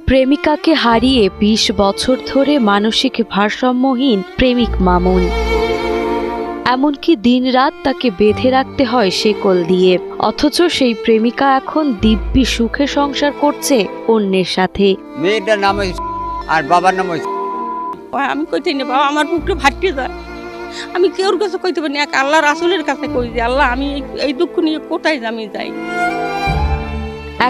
প্রেমিকাকে হারিয়ে ২০ বছর ধরে মানসিক ভারসাম্যহীন প্রেমিক মামুন। এমনকি দিনরাত তাকে বেঁধে রাখতে হয় শেকল দিয়ে, অথচ সেই প্রেমিকা এখন দিব্যি সুখে সংসার করছে অন্যের সাথে। মেয়েটার নাম আর বাবার নাম আমি কইতে না বাবা, আমার বুকটা ফাটিয়ে যায়। আমি কেউর কাছে কইতে পারি না, এক আল্লাহ রাসূলের কাছে কই যে আল্লাহ আমি এই দুঃখ নিয়ে কোথায় আমি যাই।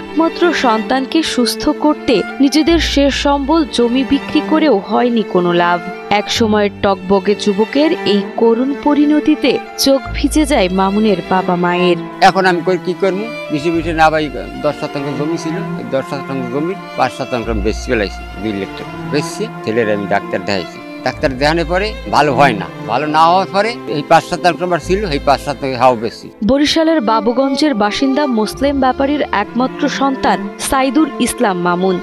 একমাত্র সন্তানকে সুস্থ করতে নিজেদের শেষ সম্বল জমি বিক্রি করেও হয়নি কোনো লাভ। এক সময়ের টকবগে যুবকের এই করুণ পরিণতিতে চোখ ভিজে যায় মামুনের বাবা মায়ের। এখন আমি কি করবো, বেশি না ভাই 10% জমি ছিল, 10% জমি 5% বেশি ফেলাইছি, 2 লাখ টাকা বেশি। ছেলের আমি ডাক্তার দেখাইছি, ডাক্তার দেখানোর পরে ভালো হয় না, ভালো না হওয়ার পরে এই 5% ছিল, এই 5% হাও বেশি। বরিশালের বাবুগঞ্জের বাসিন্দা মুসলিম ব্যাপারীর একমাত্র সন্তান সাইদুল ইসলাম মামুন।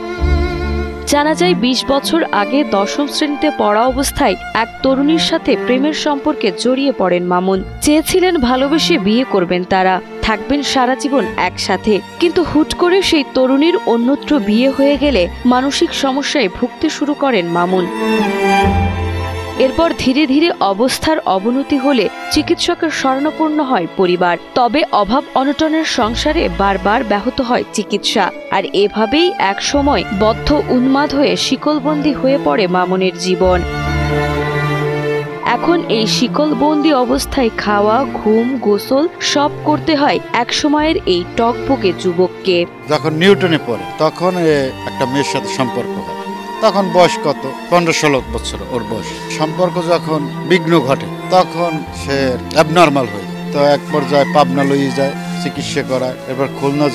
জানা যায় ২০ বছর আগে ১০ম শ্রেণীতে পড়া অবস্থায় এক তরুণীর সাথে প্রেমের সম্পর্কে জড়িয়ে পড়েন মামুন। চেয়েছিলেন ভালোবেসে বিয়ে করবেন তারা, থাকবেন সারা জীবন একসাথে। কিন্তু হুট করে সেই তরুণীর অন্যত্র বিয়ে হয়ে গেলে মানসিক সমস্যায় ভুগতে শুরু করেন মামুন। এরপর ধীরে ধীরে অবস্থার অবনতি হলে চিকিৎসকের শরণাপন্ন হয় পরিবার। তবে অভাব অনটনের সংসারে বারবার ব্যাহত হয় চিকিৎসা, আর এভাবেই এক সময় বদ্ধ উন্মাদ হয়ে শিকলবন্দি হয়ে পড়ে মামুনের জীবন। এখন এই শিকলবন্দি অবস্থায় খাওয়া, ঘুম, গোসল সব করতে হয় এক সময়ের এই টকবগে যুবককে। যখন নিউটনে পড়ে তখন একটা মেয়ের সাথে সম্পর্ক হয়, তখন বয়স কত, 15-16 বছর ওর বয়স। সম্পর্ক যখন বিঘ্ন ঘটে তখন সে অ্যাবনর্মাল হয়ে, তো এক পর্যায়ে পাবনা লইয়ে যায় চিকিৎসা করায়। এবার খুলনা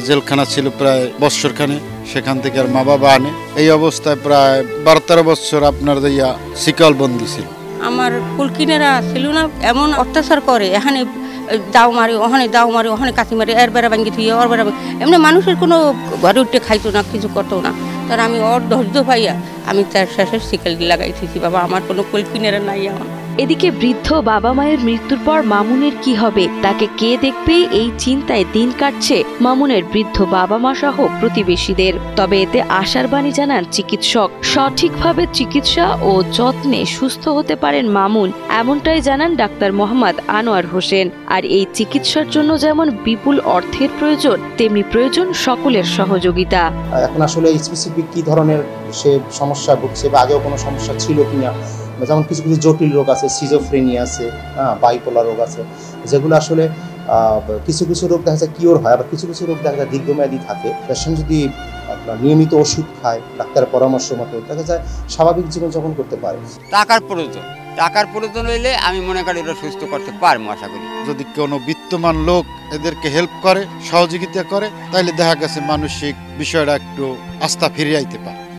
জেলখানা ছিল প্রায় বৎসরখানে, সেখান থেকে আর মা বাবা আনে। এই অবস্থায় প্রায় 12-13 বছর আপনার শিকল বন্দি ছিল। আমার কুলকিনেরা ছিল না, এমন অত্যাচার করে, এখানে দাও মারি, ওখানে দাও মারি, ওখানে কাঁচি মারি, এর বেড়া ভাঙ্গি থুয়ে ওর বেড়া, এমনি মানুষের কোনো ঘরে উঠে খাইতো না, কিছু করতো না। তার আমি ওর ধৈর্য পাইয়া আমি তার শেষের শিকল লাগাই থুইছি। বাবা আমার কোনো কুলকিনেরা নাই এখন। এদিকে বৃদ্ধ বাবা মায়ের মৃত্যুর পর মামুনের কি হবে, তাকে কে দেখবে, এই চিন্তায় দিন কাটছে মামুনের বৃদ্ধ বাবা মা সহ প্রতিবেশীদের। তবে এতে আশার বাণী জানান চিকিৎসক। সঠিকভাবে চিকিৎসা ও যত্নে সুস্থ হতে পারেন মামুন, এমনটাই জানান ডাক্তার মোহাম্মদ আনোয়ার হোসেন। আর এই চিকিৎসার জন্য যেমন বিপুল অর্থের প্রয়োজন, তেমনি প্রয়োজন সকলের সহযোগিতা। এখন আসলে স্পেসিফিক কি ধরনের সে সমস্যা ভুগছে বা আগেও কোনো সমস্যা ছিল কিনা, যেমন কিছু কিছু জটিল রোগ আছে, সিজোফ্রেনিয়া আছে, বাইপোলার রোগ আছে, যেগুলো আসলে কিছু কিছু রোগ দেখা যায় কিওর হয়, আবার কিছু কিছু রোগ দেখা যায় দীর্ঘমেয়াদী থাকে। পেশেন্ট যদি আপনার নিয়মিত ওষুধ খায়, ডাক্তারের পরামর্শ মতো, দেখা যায় স্বাভাবিক জীবনযাপন করতে পারে। টাকার প্রয়োজন হইলে আমি মনে করি এটা সুস্থ করতে পারবো আশা করি। যদি কোনো বিত্তমান লোক এদেরকে হেল্প করে, সহযোগিতা করে, তাহলে দেখা গেছে মানসিক বিষয়টা একটু আস্থা ফিরে আইতে পারে।